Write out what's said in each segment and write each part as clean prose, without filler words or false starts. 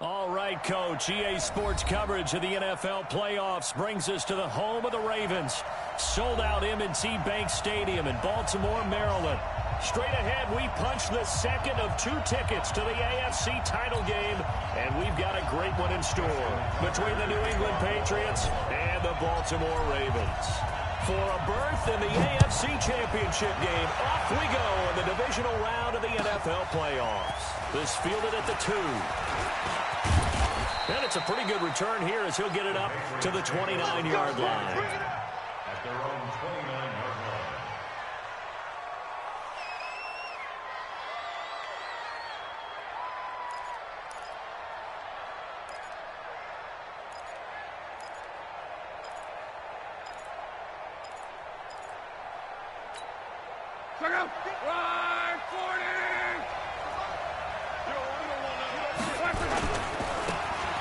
All right, Coach. EA Sports coverage of the NFL playoffs brings us to the home of the Ravens. Sold out M&T Bank Stadium in Baltimore, Maryland. Straight ahead, we punch the second of 2 tickets to the AFC title game, and we've got a great one in store between the New England Patriots and the Baltimore Ravens. For a berth in the AFC Championship game, off we go in the divisional round of the NFL playoffs. This fielded at the 2. And it's a pretty good return here as he'll get it up to the 29-yard line. At their own 29-yard line. Check out. Line 40.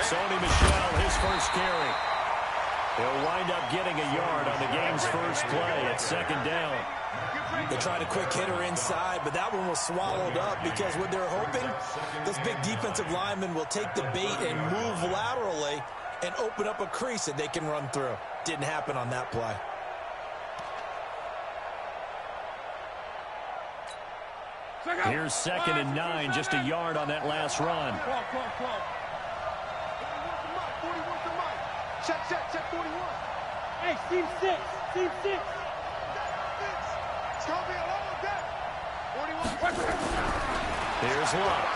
Sony Michel, his first carry. He'll wind up getting a yard on the game's first play at 2nd down. They tried a quick hitter inside, but that one was swallowed up because what they're hoping, this big defensive lineman will take the bait and move laterally and open up a crease that they can run through. Didn't happen on that play. Here's 2nd and 9, just a yard on that last run. Check 41. Hey, Steve 6. Steve 6. It's going to be a long day. 41. Here's Luck.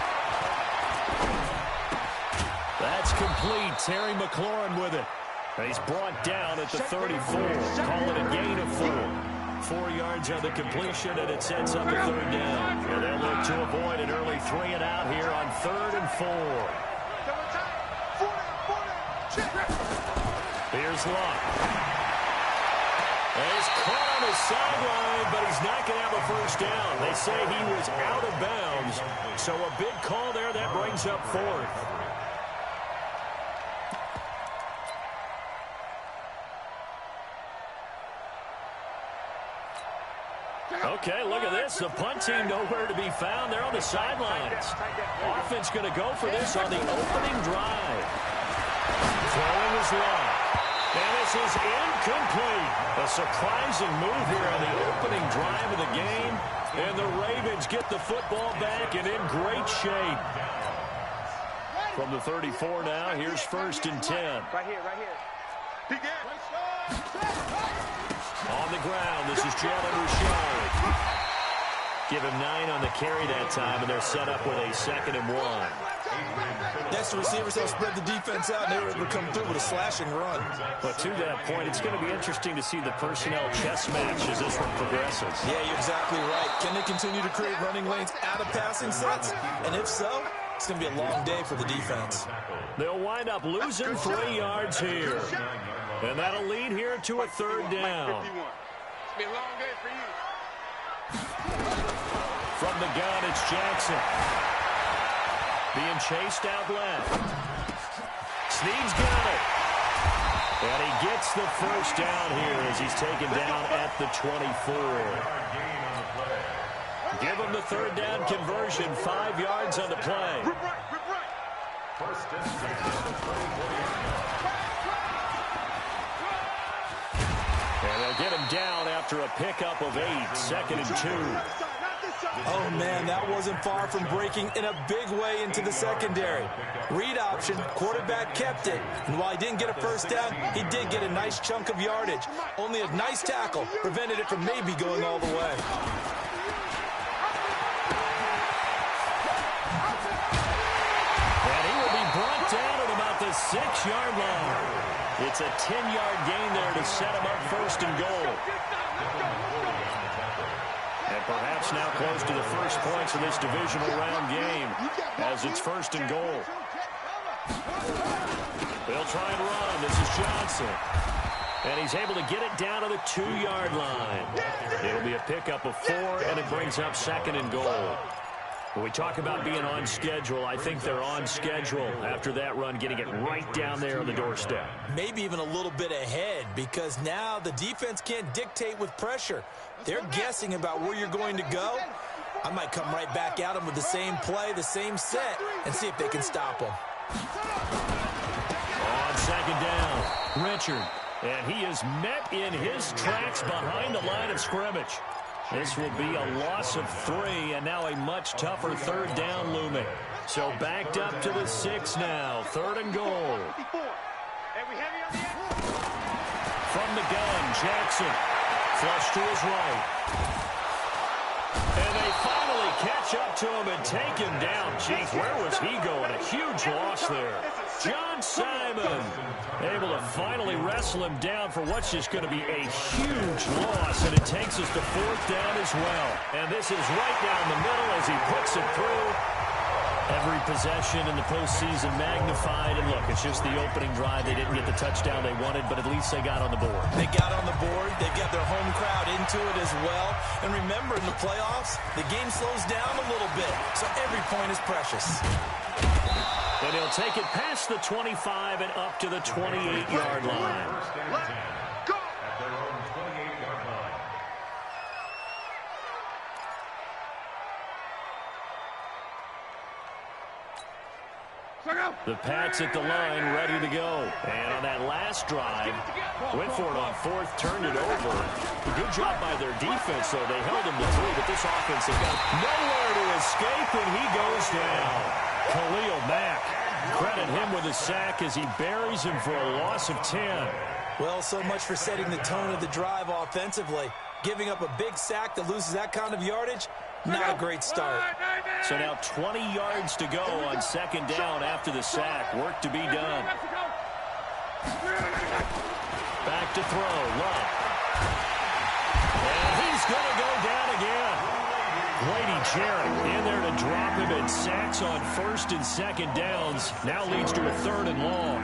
That's complete. Terry McLaurin with it. And he's brought down at the 34. Call it a gain of 4. 4 yards on the completion, and it sets up a 3rd down. And they'll look to avoid an early 3 and out here on 3rd and 4. Here's Luck. He's caught on his sideline, but he's not going to have a first down. They say he was out of bounds, so a big call there that brings up 4th. Okay, look at this. The punt team nowhere to be found. They're on the sidelines. Offense going to go for this on the opening drive. Throwing his Luck. And this is incomplete. A surprising move here on the opening drive of the game. And the Ravens get the football back and in great shape. From the 34 now, here's 1st and 10. Right here. On the ground, this is Jalen Richard. Give him 9 on the carry that time, and they're set up with a 2nd and 1. Next to receivers, they'll spread the defense out, and they were able to come through with a slashing run. But to that point, it's going to be interesting to see the personnel chess match as this one progresses. Yeah, you're exactly right. Can they continue to create running lanes out of passing sets? And if so, it's going to be a long day for the defense. They'll wind up losing 3 yards here. And that'll lead here to a 3rd down. It's be a long day for you. From the gun, it's Jackson. Being chased out left. Snead's got it. And he gets the first down here as he's taken down at the 24. Give him the 3rd down conversion. 5 yards on the play. First and 10. And they'll get him down after a pickup of 8. 2nd and 2. Oh, man, that wasn't far from breaking in a big way into the secondary. Read option, quarterback kept it. And while he didn't get a first down, he did get a nice chunk of yardage. Only a nice tackle prevented it from maybe going all the way. And he will be brought down at about the 6-yard line. It's a 10-yard gain there to set him up 1st and goal. And perhaps now close to the first points of this divisional round game as it's 1st and goal. They'll try and run. This is Johnson. And he's able to get it down to the 2-yard line. It'll be a pickup of 4, and it brings up 2nd and goal. When we talk about being on schedule, I think they're on schedule after that run, getting it right down there on the doorstep. Maybe even a little bit ahead, because now the defense can't dictate with pressure. They're guessing about where you're going to go. I might come right back at them with the same play, the same set, and see if they can stop them. On second down, Richard. And he is met in his tracks behind the line of scrimmage. This will be a loss of 3, and now a much tougher third down looming. So backed up to the 6 now. 3rd and goal. From the gun, Jackson. Flush to his right. And they finally catch up to him and take him down. Jeez, where was he going? A huge loss there. John Simon able to finally wrestle him down for what's just going to be a huge loss. And it takes us to 4th down as well. And this is right down the middle as he puts it through. Every possession in the postseason magnified. And look, it's just the opening drive. They didn't get the touchdown they wanted, but at least they got on the board. They got on the board. They've got their home crowd into it as well. And remember, in the playoffs, the game slows down a little bit, so every point is precious. And he'll take it past the 25 and up to the 28-yard line. Let's go! At their own 28-yard line. The Pats at the line, ready to go. And on that last drive, went for it on 4th, turned it over. A good job by their defense, though. They held him to 3, but this offense has got nowhere to escape, and he goes down. Khalil Mack, credit him with a sack as he buries him for a loss of 10. Well, so much for setting the tone of the drive offensively. Giving up a big sack that loses that kind of yardage, not a great start. So now 20 yards to go on 2nd down after the sack. Work to be done. Back to throw. Love. And he's going to go down again. Grady Jarrett in there to drop him, and sacks on 1st and 2nd downs. Now leads to a 3rd and long.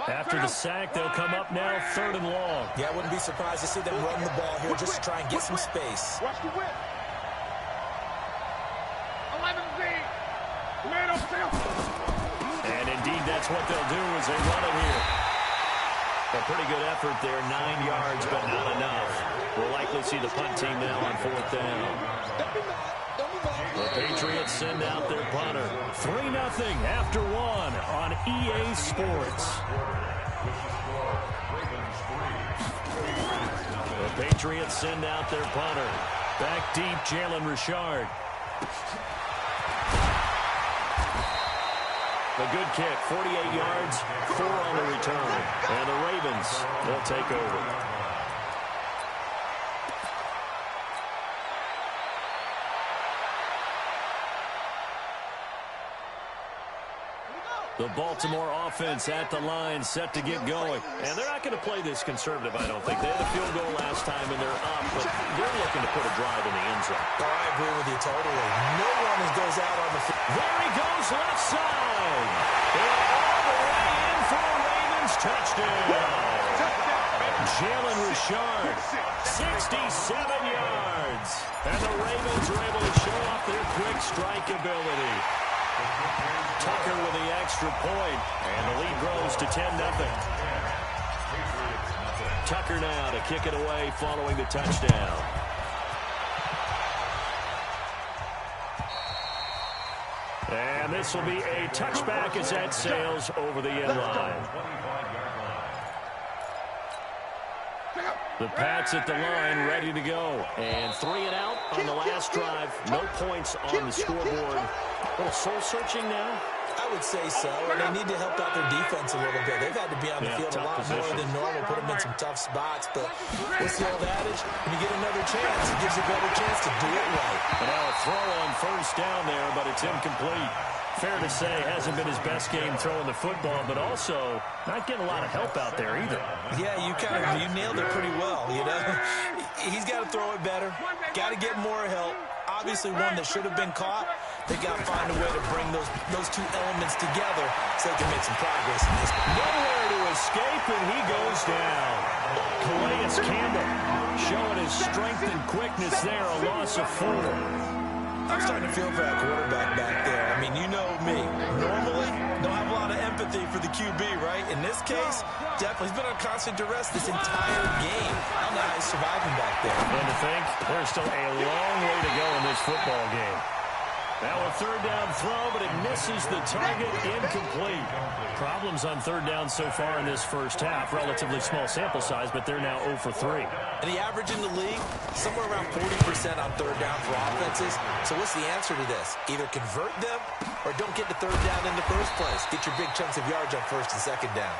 After the sack, they'll come up now 3rd and long. Yeah, I wouldn't be surprised to see them run the ball here just to try and get some space. Watch the whip. 11Z. Man upfield. And indeed, that's what they'll do as they run it here. A pretty good effort there, 9 yards, but not enough. We'll likely see the punt team now on 4th down. The Patriots send out their punter. 3-0 after 1 on EA Sports. The Patriots send out their punter. Back deep, Jalen Richard. A good kick, 48 yards, 4 on the return. And the Ravens, they'll take over. The Baltimore offense at the line, set to get going. And they're not going to play this conservative, I don't think. They had a field goal last time, and they're up, but they're looking to put a drive in the end zone. Oh, I agree with you totally. No one goes out on the field. There he goes, left side. And all the way in for a Ravens touchdown. Jalen Richard, 67 yards. And the Ravens are able to show off their quick strike ability. Tucker with the extra point, and the lead grows to 10-0. Tucker now to kick it away following the touchdown. And this will be a touchback as that sails over the end line. The Pats at the line, ready to go. And 3 and out on the last drive. No points on the scoreboard. A little soul-searching now? I would say so, and they need to help out their defense a little bit. They've had to be on the field a lot more than normal, put them in some tough spots. But what's the old adage? When you get another chance, it gives you a better chance to do it right. And now a throw on 1st down there, but it's incomplete. Fair to say, hasn't been his best game throwing the football, but also not getting a lot of help out there either. Yeah, you nailed it pretty well, you know. He's got to throw it better, got to get more help. Obviously one that should have been caught. They got to find a way to bring those two elements together so they can make some progress in this. Nowhere to escape, and he goes down. Calais Campbell showing his strength and quickness there, a loss of 4. I'm starting to feel for that quarterback back there. I mean, you know me. Normally, don't have a lot of empathy for the QB, right? In this this case, definitely. He's been on constant duress this entire game. I don't know how he's surviving back there. And to think, there's still a long way to go in this football game. Now a third down throw, but it misses the target, incomplete. Problems on third down so far in this first half. Relatively small sample size, but they're now 0 for 3. And the average in the league, somewhere around 40% on third down for offenses. So what's the answer to this? Either convert them or don't get the third down in the first place. Get your big chunks of yards on first and second down.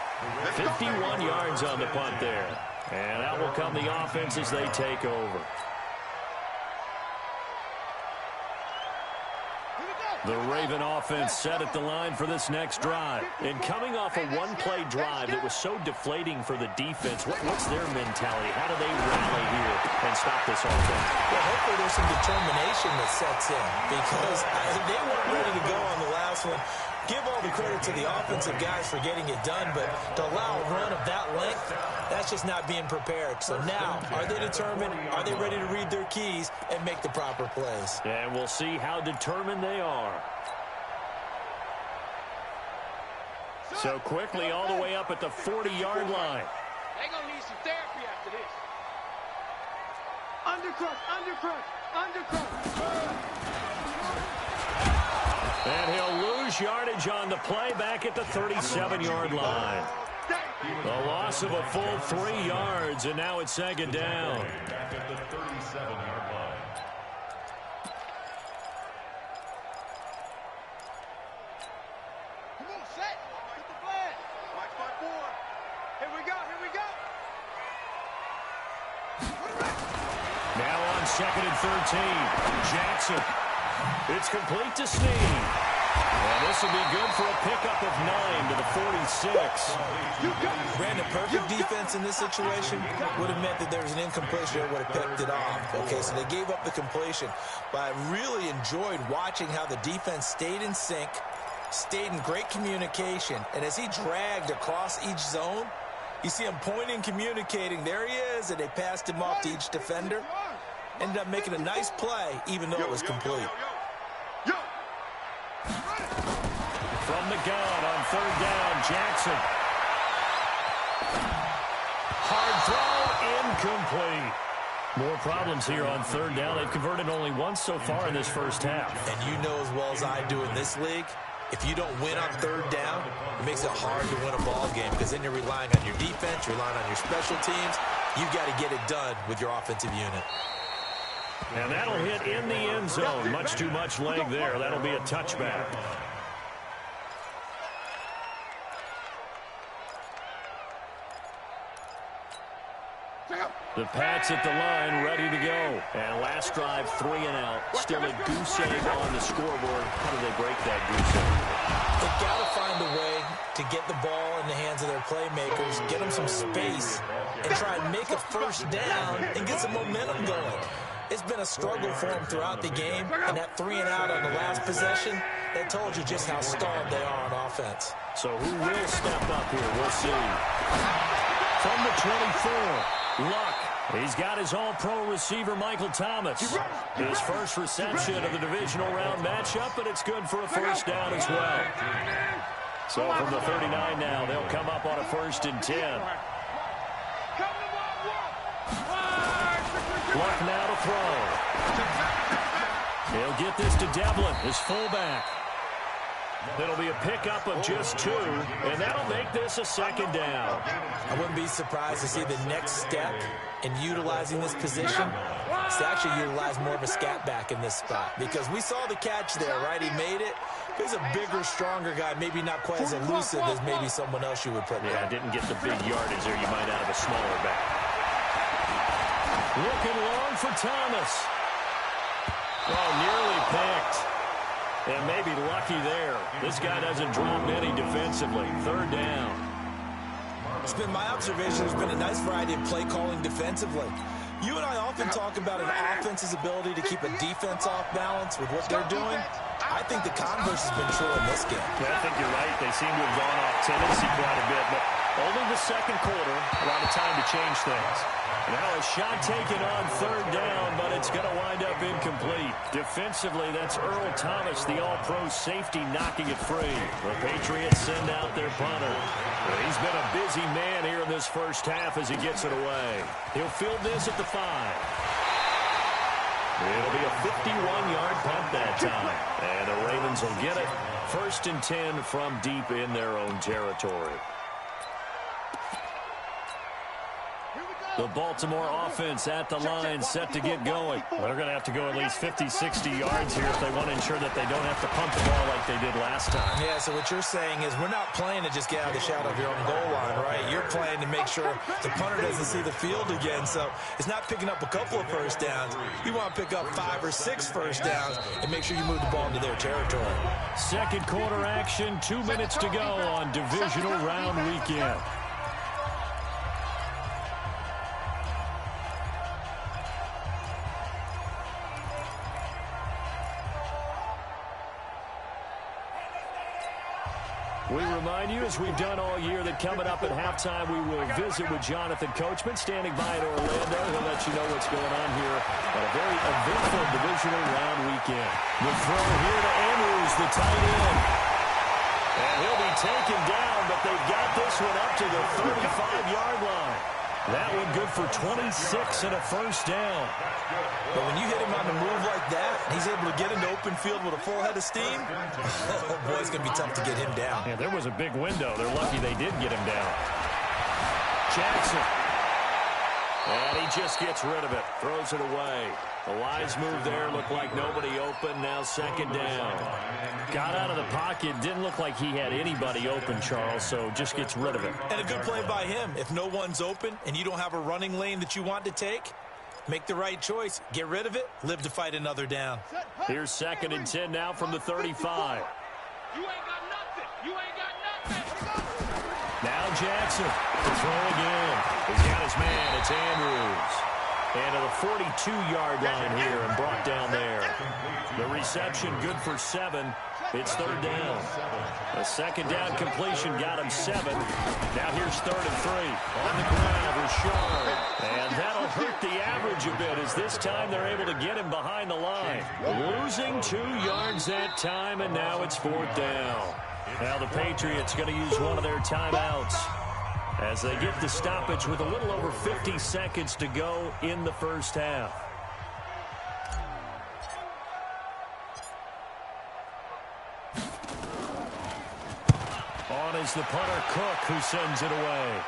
51 yards on the punt there. And out will come the offense as they take over. The Raven offense set at the line for this next drive. And coming off a one-play drive that was so deflating for the defense, what's their mentality? How do they rally here and stop this offense? Well, hopefully there's some determination that sets in, because they weren't ready to go on the last one. Give all the credit to the offensive guys for getting it done, but to allow a run of that length, that's just not being prepared. So now, are they determined? Are they ready to read their keys and make the proper plays? And we'll see how determined they are. So quickly all the way up at the 40-yard line. They're going to need some therapy after this. Undercrush, undercrush, undercrush. And he'll lose yardage on the play back at the 37-yard line. The loss of a full 3 yards, and now it's second down. Back at the 37-yard line. Come on, set. Get the flag. Watch my board. Here we go, here we go. Now on second and 13, Jackson. It's complete to Snead. And this will be good for a pickup of 9 to the 46. Brandon, perfect defense in this situation would have meant that there was an incompletion that would have picked it off. Okay, so they gave up the completion. But I really enjoyed watching how the defense stayed in sync, stayed in great communication. And as he dragged across each zone, you see him pointing, communicating. There he is, and they passed him off to each defender. Ended up making a nice play, even though it was complete. From the gun on third down, Jackson. Hard throw, incomplete. More problems here on third down. They've converted only once so far in this first half. And you know as well as I do in this league, if you don't win on third down, it makes it hard to win a ball game, because then you're relying on your defense, you're relying on your special teams. You've got to get it done with your offensive unit. And that'll hit in the end zone. Much too much leg there. That'll be a touchback. The Pats at the line, ready to go. And last drive, 3 and out. Still a goose egg on the scoreboard. How do they break that goose egg? They've got to find a way to get the ball in the hands of their playmakers, get them some space, and try and make a first down and get some momentum going. It's been a struggle for them throughout the game, and that 3 and out on the last possession, that told you just how stalled they are on offense. So who will step up here? We'll see. From the 24, Luck. He's got his all-pro receiver, Michael Thomas. His first reception of the divisional round matchup, but it's good for a first down as well. So from the 39 now, they'll come up on a 1st and 10. Luck now to throw. He'll get this to Devlin, his fullback. It'll be a pickup of just 2, and that'll make this a second down. I wouldn't be surprised to see the next step in utilizing this position is to actually utilize more of a scat back in this spot, because we saw the catch there, right? He made it. He's a bigger, stronger guy, maybe not quite as elusive as maybe someone else you would put there. Yeah, didn't get the big yardage there you might out of a smaller back. Looking long for Thomas. Oh, nearly picked. And maybe lucky there. This guy doesn't drop many defensively. Third down. It's been my observation. There's been a nice variety of play calling defensively. You and I often talk about an offense's ability to keep a defense off balance with what they're doing. I think the converse has been true in this game. Yeah, I think you're right. They seem to have gone off tendency quite a bit, but Only the second quarter, a lot of time to change things. Now a shot taken on third down, but it's going to wind up incomplete. Defensively, that's Earl Thomas, the all-pro safety, knocking it free. The Patriots send out their punter. He's been a busy man here in this first half as he gets it away. He'll field this at the 5. It'll be a 51-yard punt that time. And the Ravens will get it. 1st and 10 from deep in their own territory. The Baltimore offense at the line, set to get going. Well, they're going to have to go at least 50, 60 yards here if they want to ensure that they don't have to pump the ball like they did last time. Yeah, so what you're saying is we're not playing to just get out of the shadow of your own goal line, right? You're playing to make sure the punter doesn't see the field again. So it's not picking up a couple of first downs. You want to pick up 5 or 6 first downs and make sure you move the ball into their territory. Second quarter action, 2 minutes to go on divisional round weekend. We remind you, as we've done all year, that coming up at halftime, we will visit with Jonathan Coachman, standing by in Orlando. He'll let you know what's going on here on a very eventful divisional round weekend. The throw here to Andrews, the tight end. And he'll be taken down, but they've got this one up to the 35-yard line. That one good for 26 and a first down. But when you hit him on the move like that, he's able to get into open field with a full head of steam, oh boy, it's going to be tough to get him down. Yeah, there was a big window. They're lucky they did get him down. Jackson. And he just gets rid of it. Throws it away. A wise move there. Looked like nobody open. Now second down. Got out of the pocket. Didn't look like he had anybody open, Charles, so just gets rid of it. And a good play by him. If no one's open and you don't have a running lane that you want to take, make the right choice. Get rid of it. Live to fight another down. Here's 2nd and 10 now from the 35. You ain't got nothing. You ain't got nothing. Now Jackson to throw again. He's got his man. It's Andrews. And to the 42-yard line here and brought down there. The reception good for 7. It's third down. A second down completion got him 7. Now here's 3rd and 3. On the ground, Rashard. And that'll hurt the average a bit as this time they're able to get him behind the line. Losing 2 yards that time, and now it's 4th down. Now the Patriots going to use one of their timeouts as they get the stoppage with a little over 50 seconds to go in the first half. On is the punter, Cook, who sends it away.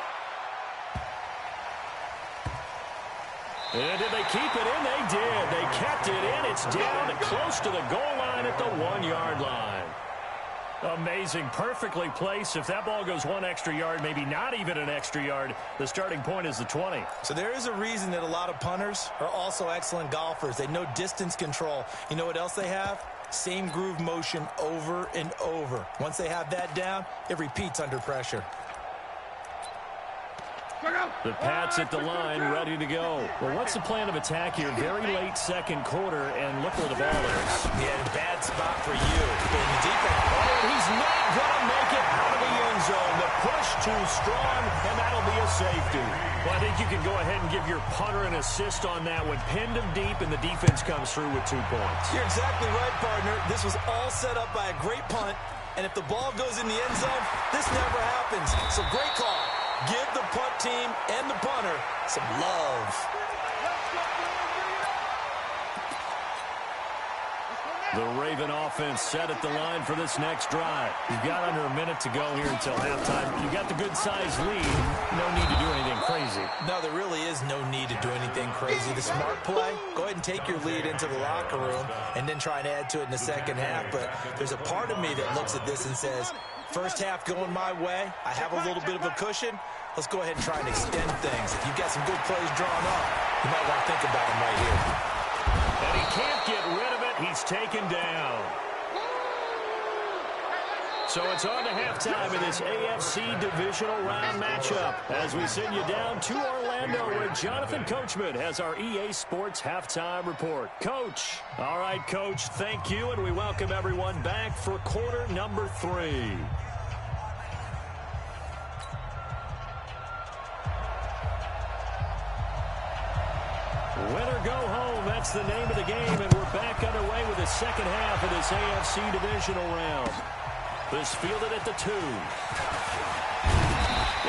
And did they keep it in? They did. They kept it in. It's down close to the goal line at the 1-yard line. Amazing. Perfectly placed. If that ball goes 1 extra yard, maybe not even an extra yard, the starting point is the 20. So there is a reason that a lot of punters are also excellent golfers. They know distance control. You know what else they have? Same groove motion over and over. Once they have that down, it repeats under pressure. The Pats at the line, ready to go. Well, what's the plan of attack here? Very late second quarter, and look where the ball is. Yeah, bad spot for you. In the defense. Oh, he's not going to make it out of the end zone. The push too strong, and that'll be a safety. Well, I think you can go ahead and give your punter an assist on that one. Pinned him deep, and the defense comes through with 2 points. You're exactly right, partner. This was all set up by a great punt, and if the ball goes in the end zone, this never happens. So great call. Give the punt team and the punter some love. The Raven offense set at the line for this next drive. You've got under a minute to go here until halftime. You've got the good-sized lead. No need to do anything crazy. No, there really is no need to do anything crazy. The smart play, go ahead and take your lead into the locker room and then try and add to it in the second half. But there's a part of me that looks at this and says, first half going my way, I have a little bit of a cushion. Let's go ahead and try and extend things. If you've got some good plays drawn up, you might want to think about them right here. And he can't get rid of it. He's taken down. So it's on to halftime in this AFC divisional round matchup as we send you down to Orlando where Jonathan Coachman has our EA Sports halftime report. Coach. All right, Coach, thank you, and we welcome everyone back for quarter number 3. Win or go home, that's the name of the game, and we're back underway with the second half of this AFC divisional round. This fielded at the 2.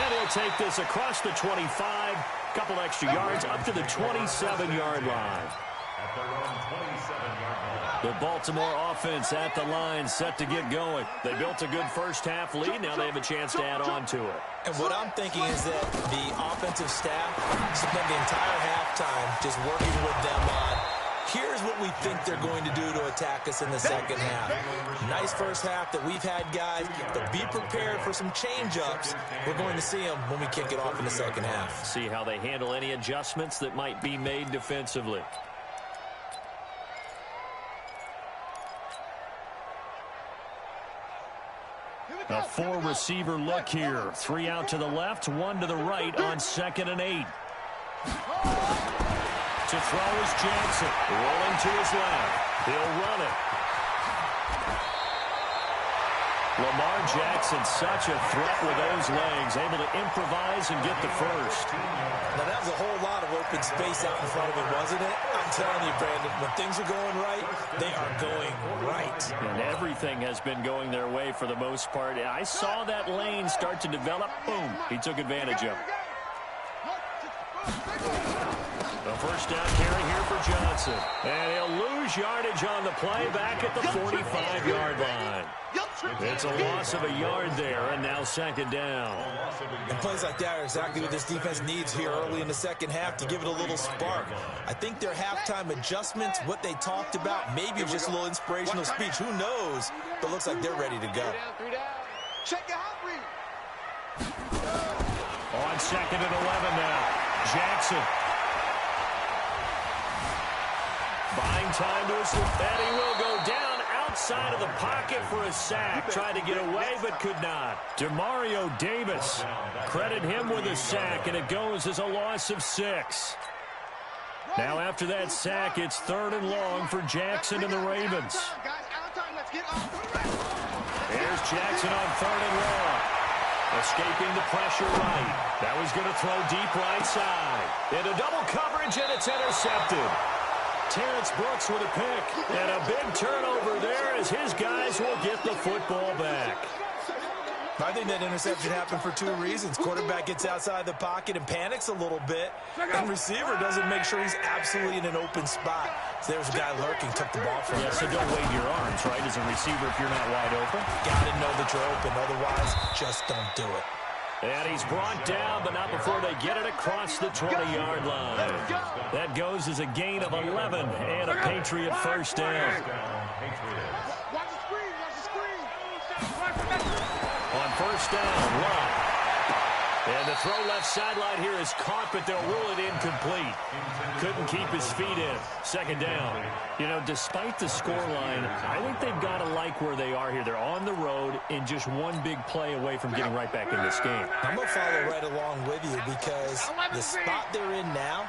And he'll take this across the 25, couple extra yards up to the 27-yard line. At their own 27-yard line. The Baltimore offense at the line, set to get going. They built a good first-half lead. Now they have a chance to add on to it. And what I'm thinking is that the offensive staff spent the entire halftime just working with them on, here's what we think they're going to do to attack us in the second half. Nice first half that we've had, guys, but be prepared for some change-ups. We're going to see them when we kick it off in the second half. See how they handle any adjustments that might be made defensively. A 4-receiver look here. 3 out to the left, 1 to the right on 2nd and 8. To throw is Jackson. Rolling to his left. He'll run it. Lamar Jackson, such a threat with those legs, able to improvise and get the first. Now, that was a whole lot of open space out in front of him, wasn't it? I'm telling you, Brandon, when things are going right, they are going right. And everything has been going their way for the most part. I saw that lane start to develop. Boom. He took advantage of it. The first down carry here for Johnson. And he'll lose yardage on the play back at the 45-yard line. It's a loss of a yard there, and now 2nd down. And plays like that are exactly what this defense needs here early in the second half to give it a little spark. I think their halftime adjustments, what they talked about, maybe it was just a little inspirational speech. Who knows? But looks like they're ready to go. Check your hot read. On 2nd and 11 now. Jackson. Buying time to his left, and he will go down outside of the pocket for a sack. Tried to get away, but could not. Demario Davis, credit him with a sack, and it goes as a loss of 6. Now after that sack, it's 3rd and long for Jackson and the Ravens. Here's Jackson on 3rd and long. Escaping the pressure right. That was going to throw deep right side. Into double coverage, and it's intercepted. Terrence Brooks with a pick. And a big turnover there as his guys will get the football back. I think that interception happened for 2 reasons. Quarterback gets outside the pocket and panics a little bit. And receiver doesn't make sure he's absolutely in an open spot. So there's a guy lurking, took the ball from him. Yeah, so don't wave your arms, right, as a receiver if you're not wide open. Got to know that you're open. Otherwise, just don't do it. And he's brought down, but not before they get it across the 20-yard line. That goes as a gain of 11 and a Patriot first down. Watch the screen, watch the screen. On first down, Love. And the throw left sideline here is caught, but they'll rule it incomplete. Couldn't keep his feet in. 2nd down. You know, despite the scoreline, I think they've got to like where they are here. They're on the road and just one big play away from getting right back in this game. I'm going to follow right along with you because the spot they're in now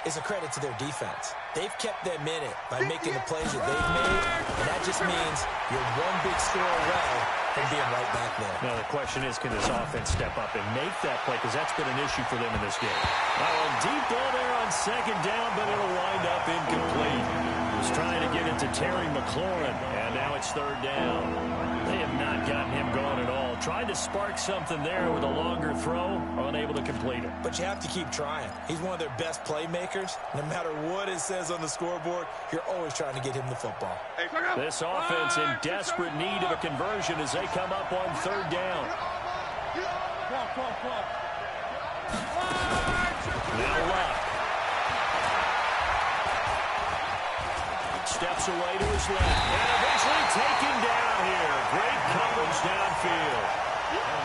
is a credit to their defense. They've kept them in it by making the plays that they've made, and that just means you're one big score away from being right back there. Now, the question is, can this offense step up and make that play? Because that's been an issue for them in this game. Oh, deep ball there on 2nd down, but it'll wind up incomplete. Was trying to get it to Terry McLaurin, and now it's 3rd down. They have not gotten him going at all. Tried to spark something there with a longer throw, unable to complete it. But you have to keep trying. He's one of their best playmakers. No matter what it says on the scoreboard, you're always trying to get him the football. This offense in desperate need of a conversion as they come up on 3rd down. Now Luck. Steps away to his left. And eventually taken down here. Great coverage downfield.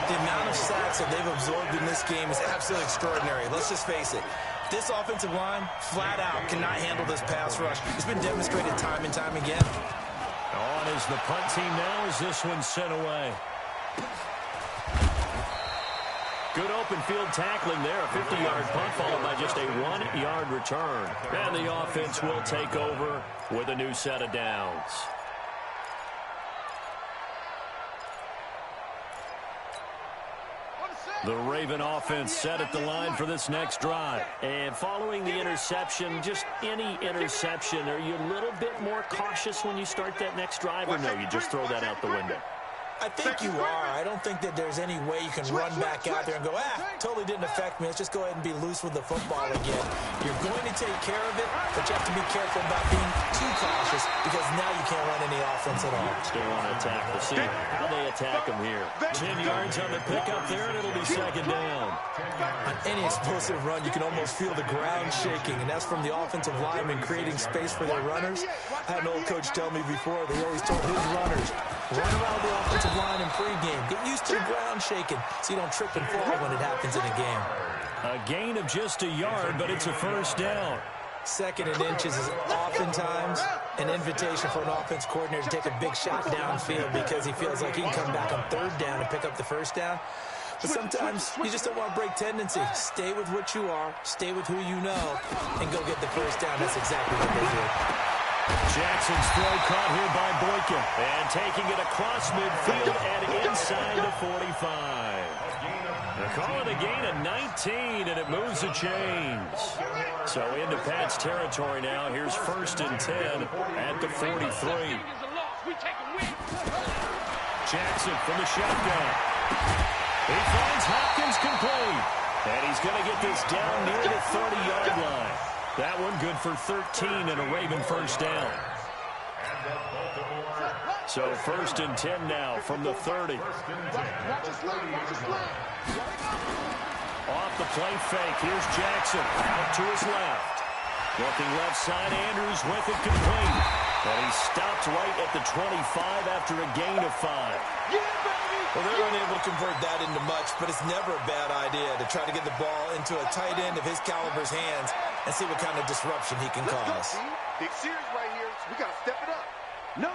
The amount of sacks that they've absorbed in this game is absolutely extraordinary. Let's just face it. This offensive line, flat out, cannot handle this pass rush. It's been demonstrated time and time again. On is the punt team now as this one's sent away. Good open field tackling there. A 50-yard punt followed by just a 1-yard return. And the offense will take over with a new set of downs. On the set. The Raven offense set at the line for this next drive. And following the interception, just any interception, are you a little bit more cautious when you start that next drive, or no, you just throw that out the window? I think you are. I don't think that there's any way you can run back out there and go, totally didn't affect me. Let's just go ahead and be loose with the football again. You're going to take care of it, but you have to be careful about being too cautious because now you can't run any offense at all. Still want to attack. We'll see how they attack them here. 10 yards on the pickup there, and it'll be second down. On any explosive run, you can almost feel the ground shaking, and that's from the offensive linemen creating space for their runners. I had an old coach tell me before, they always told his runners, run around the offensive line in pregame. Get used to the ground shaking so you don't trip and fall when it happens in a game. A gain of just a yard, but it's a first down. Second and inches is oftentimes an invitation for an offense coordinator to take a big shot downfield because he feels like he can come back on third down and pick up the first down. But sometimes you just don't want to break tendency. Stay with what you are, stay with who you know, and go get the first down. That's exactly what they did. Jackson's throw caught here by Boykin. And taking it across midfield and inside the 45. They're calling a gain of 19, and it moves the chains. So into Pat's territory now. Here's first and 10 at the 43. Jackson from the shotgun. He finds Hopkins complete. And he's going to get this down near the 30-yard line. That one good for 13 and a Raven first down. So first and 10 now from the 30. Off the play fake. Here's Jackson out to his left. Looking left side, Andrews with it complete. And he stopped right at the 25 after a gain of 5. Well, they're unable to convert that into much, but it's never a bad idea to try to get the ball into a tight end of his caliber's hands and see what kind of disruption he can cause. Big series right here. We got to step it up. No.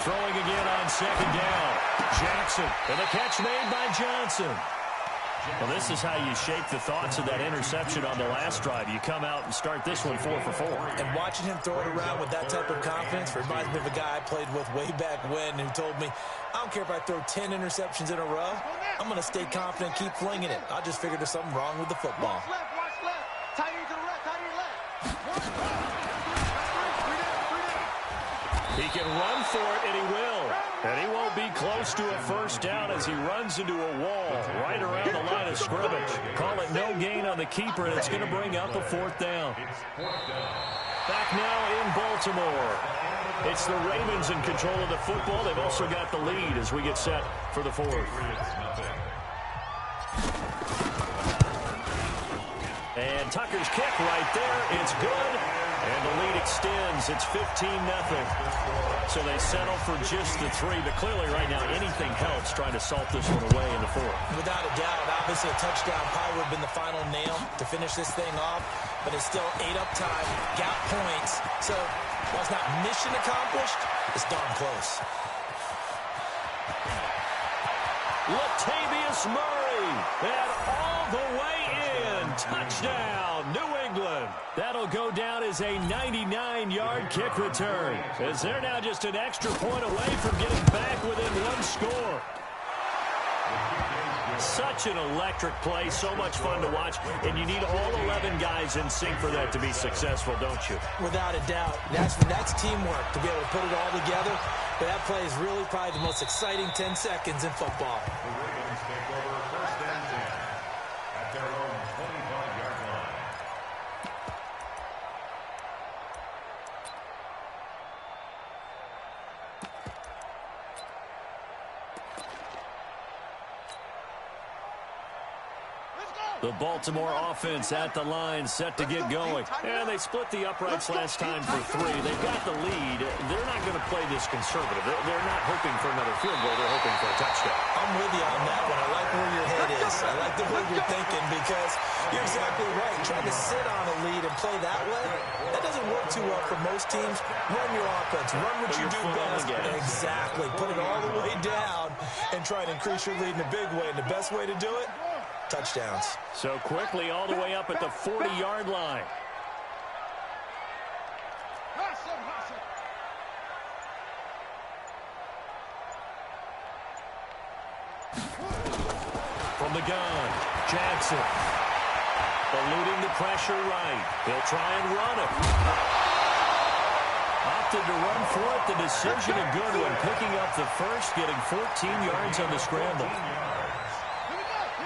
Throwing again on second down. Jackson, and the catch made by Johnson. Well, this is how you shape the thoughts of that interception on the last drive. You come out and start this one 4 for 4. And watching him throw it around with that type of confidence reminds me of a guy I played with way back when who told me, I don't care if I throw 10 interceptions in a row. I'm going to stay confident, keep flinging it. I just figured there's something wrong with the football. Watch left. Tight end to the left. Tight end left. He can run for it, and he will. And he won't be close to a first down as he runs into a wall right around the line of scrimmage. Call it no gain on the keeper, and it's going to bring up a fourth down. Back now in Baltimore. It's the Ravens in control of the football. They've also got the lead as we get set for the fourth. And Tucker's kick right there. It's good. And the lead extends. It's 15-0. So they settle for just the 3. But clearly right now anything helps trying to salt this one away in the 4th. Without a doubt, obviously a touchdown probably would have been the final nail to finish this thing off. But it's still 8 up time, got points. So while it's not mission accomplished, it's darn close. Latavius Murray. And all the way in. Touchdown, New England. That'll go down as a 99-yard kick return, as they're now just an extra point away from getting back within 1 score. Such an electric play, so much fun to watch, and you need all 11 guys in sync for that to be successful, don't you? Without a doubt. That's teamwork to be able to put it all together. But that play is really probably the most exciting 10 seconds in football. The Ravens take over first and 10 at their own 25-yard line. The Baltimore offense at the line, set to get going. And they split the uprights last time for 3. They've got the lead. They're not going to play this conservative. They're not hoping for another field goal. They're hoping for a touchdown. I'm with you on that one. I like where your head is. I like the way you're thinking because you're exactly right. Trying to sit on a lead and play that way, that doesn't work too well for most teams. Run your offense. Run what you do best. Exactly. Put it all the way down and try and increase your lead in a big way. And the best way to do it, touchdowns. So quickly all the way up at the 40-yard line. From the gun, Jackson. Eluding the pressure right. He'll try and run it. Opted to run for it. The decision a good one. Picking up the first, getting 14 yards on the scramble.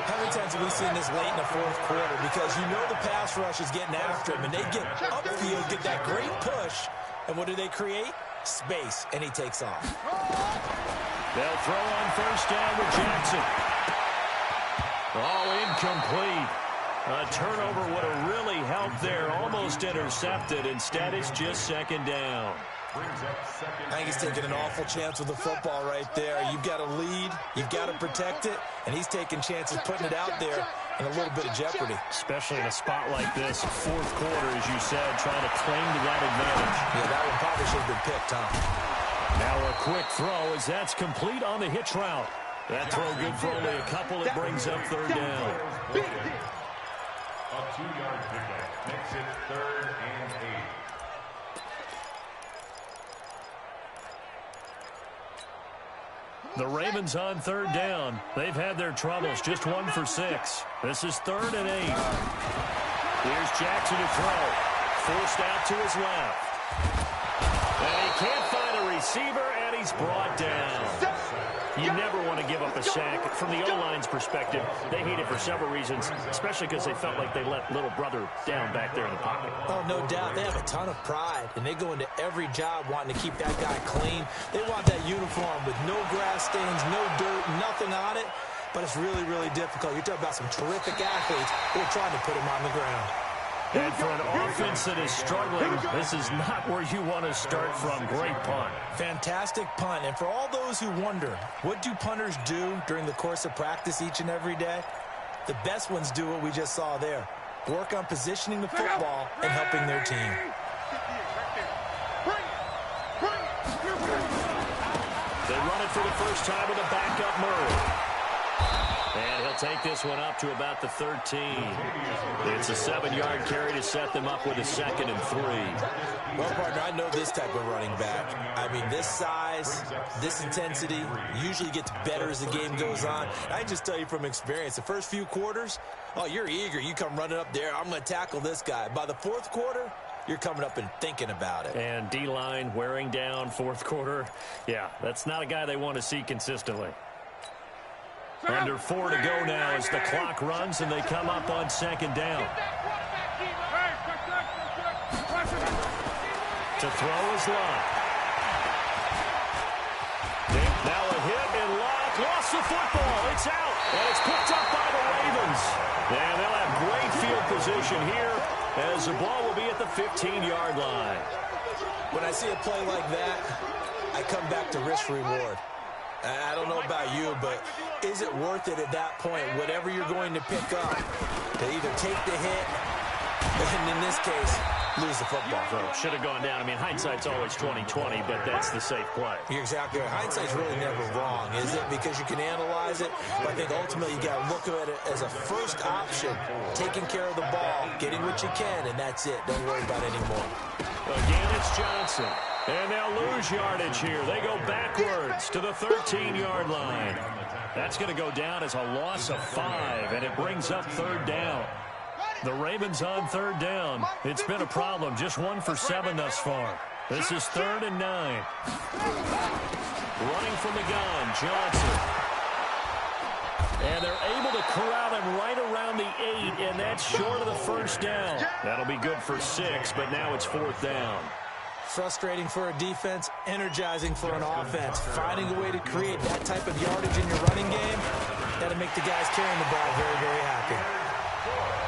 How many times have we seen this late in the fourth quarter? Because you know the pass rush is getting after him, and they get upfield, get that great push, and what do they create? Space, and he takes off. They'll throw on first down with Jackson. All incomplete. A turnover would have really helped there. Almost intercepted. Instead, it's just second down. I think he's taking an awful chance with the football right there. You've got to lead. You've got to protect it. And he's taking chances, putting it out there in a little bit of jeopardy. Especially in a spot like this, fourth quarter, as you said, trying to cling to that advantage. Yeah, that one probably should have been picked, huh? Now a quick throw as that's complete on the hitch route. That throw good for only a couple. It brings up third down. A 2-yard pickup makes it 3rd and 8. The Ravens on third down. They've had their troubles. Just 1 for 6. This is 3rd and 8. Here's Jackson to throw. Forced out to his left. And he can't find a receiver, and he's brought down. You never want to give up a sack. From the O-line's perspective, they hate it for several reasons, especially because they felt like they let little brother down back there in the pocket. Oh, no doubt. They have a ton of pride, and they go into every job wanting to keep that guy clean. They want that uniform with no grass stains, no dirt, nothing on it. But it's really, really difficult. You're talking about some terrific athletes who are trying to put him on the ground. And for an offense that is struggling, this is not where you want to start from. Great punt. Fantastic punt. And for all those who wonder, what do punters do during the course of practice each and every day? The best ones do what we just saw there. Work on positioning the football and helping their team. They run it for the first time with a backup Murray. And he'll take this one up to about the 13. It's a 7-yard carry to set them up with a 2nd and 3. Well, partner, I know this type of running back. I mean, this size, this intensity usually gets better as the game goes on. I can just tell you from experience, the first few quarters, oh, you're eager. You come running up there, I'm going to tackle this guy. By the fourth quarter, you're coming up and thinking about it. And D-line wearing down fourth quarter. Yeah, that's not a guy they want to see consistently. Under 4 to go now as the clock runs and they come up on second down. To throw is Locke. Now a hit and Locke lost the football. It's out and it's picked up by the Ravens. And they'll have great field position here as the ball will be at the 15-yard line. When I see a play like that, I come back to risk-reward. I don't know about you, but is it worth it at that point, whatever you're going to pick up, to either take the hit, and in this case, lose the football? So should have gone down. I mean, hindsight's always 20/20, but that's the safe play. You're exactly right. Hindsight's really never wrong, is it? Because you can analyze it, but I think ultimately you got to look at it as a first option, taking care of the ball, getting what you can, and that's it. Don't worry about it anymore. Again, it's Johnson. And they'll lose yardage here. They go backwards to the 13-yard line. That's going to go down as a loss of 5, and it brings up third down. The Ravens on third down. It's been a problem. Just 1 for 7 thus far. This is 3rd and 9. Running from the gun, Johnson. And they're able to corral him right around the 8, and that's short of the first down. That'll be good for 6, but now it's 4th down. Frustrating for a defense, energizing for an offense. Finding a way to create that type of yardage in your running game, that'll make the guys carrying the ball very, very happy.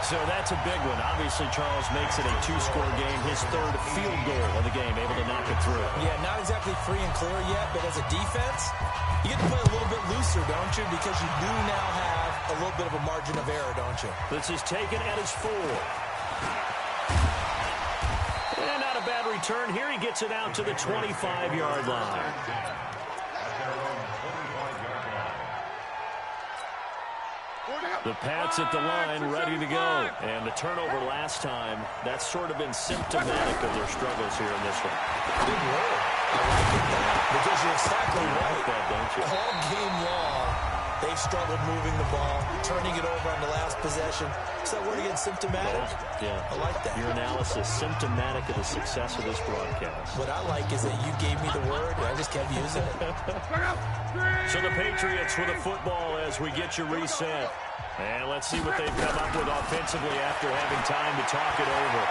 So that's a big one. Obviously, Charles makes it a 2-score game. His 3rd field goal of the game, able to knock it through. Yeah, not exactly free and clear yet, but as a defense, you get to play a little bit looser, don't you? Because you do now have a little bit of a margin of error, don't you? This is taken at his 4. And not a bad return. Here he gets it out to the 25-yard line. The Pats at the line, ready to go. And the turnover last time, that's sort of been symptomatic of their struggles here in this one. Good word. I like it, because you're exactly You right. like that, don't you? All game long, They've struggled moving the ball, turning it over on the last possession. Is that word again, symptomatic? Yeah. I like that. Your analysis, symptomatic of the success of this broadcast. What I like is that you gave me the word, and I just kept using it. So the Patriots with a football as we get you reset. And let's see what they've come up with offensively after having time to talk it over.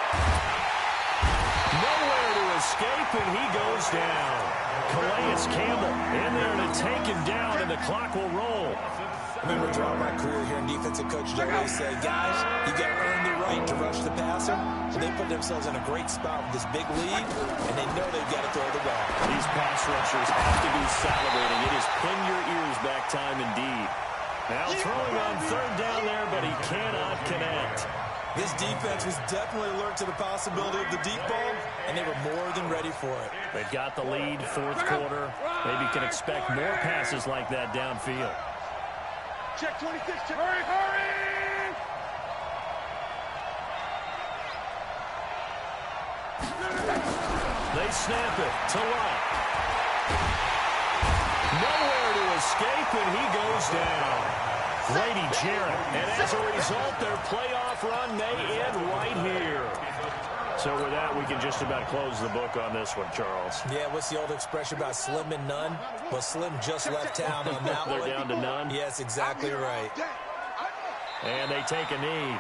Nowhere to escape, and he goes down. Calais Campbell in there to take him down, and the clock will roll. I remember throughout my career here in defensive coach, they always say, guys, you got to earn the right to rush the passer. And they put themselves in a great spot with this big lead, and they know they've got to throw the ball. These pass rushers have to be salivating. It is pin your ears back time indeed. Now throwing on third down there, but he cannot connect. This defense was definitely alert to the possibility of the deep ball, and they were more than ready for it. They've got the lead, fourth quarter. Maybe you can expect more passes like that downfield. Check 26. Check. Hurry, hurry! They snap it to Lott. Nowhere to escape, and he goes down. Grady Jarrett. And as a result, their playoff run may end right here. So with that, we can just about close the book on this one, Charles. Yeah, what's the old expression about slim and none? Well, Slim just left town on that one. They're down to none? Yes, exactly right. And they take a knee.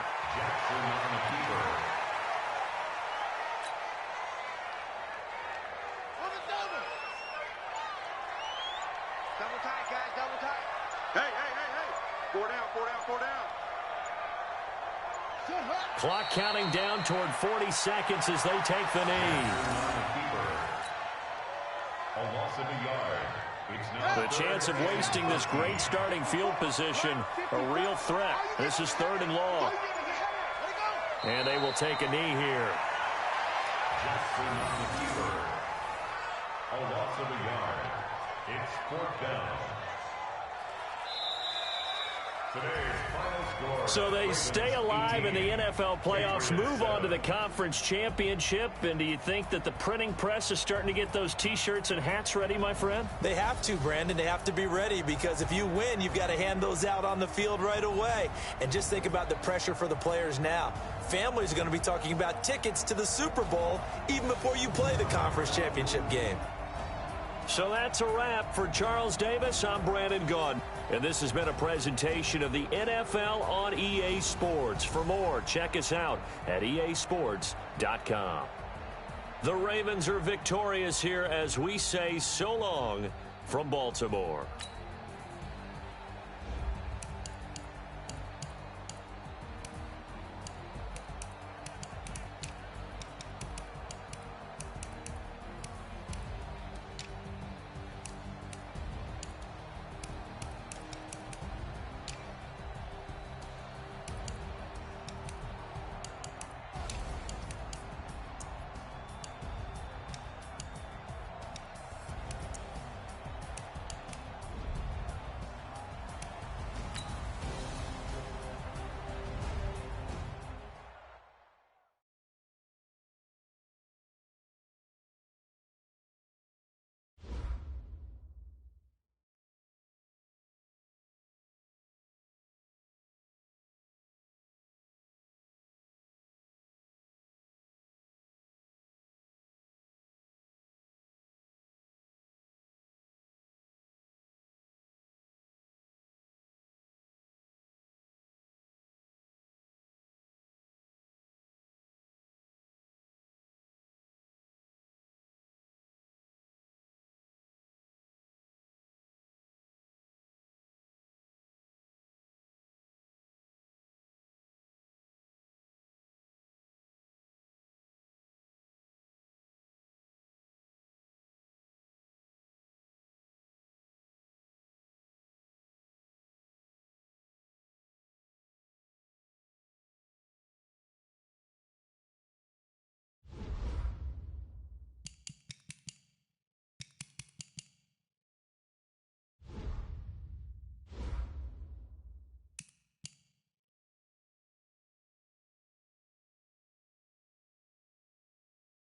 Double tight, guys, double tight. Hey, hey, hey, hey. 4 down, 4 down, 4 down. Clock counting down toward 40 seconds as they take the knee. A loss of a yard. The chance of wasting this great starting field position, a real threat. This is 3rd and long. And they will take a knee here. A loss of a yard. It's 4th down. So they stay alive in the NFL playoffs, move on to the conference championship. And do you think that the printing press is starting to get those T-shirts and hats ready, my friend? They have to, Brandon. They have to be ready because if you win, you've got to hand those out on the field right away. And just think about the pressure for the players now. Families are going to be talking about tickets to the Super Bowl even before you play the conference championship game. So that's a wrap for Charles Davis. I'm Brandon Gunn. And this has been a presentation of the NFL on EA Sports. For more, check us out at easports.com. The Ravens are victorious here as we say so long from Baltimore.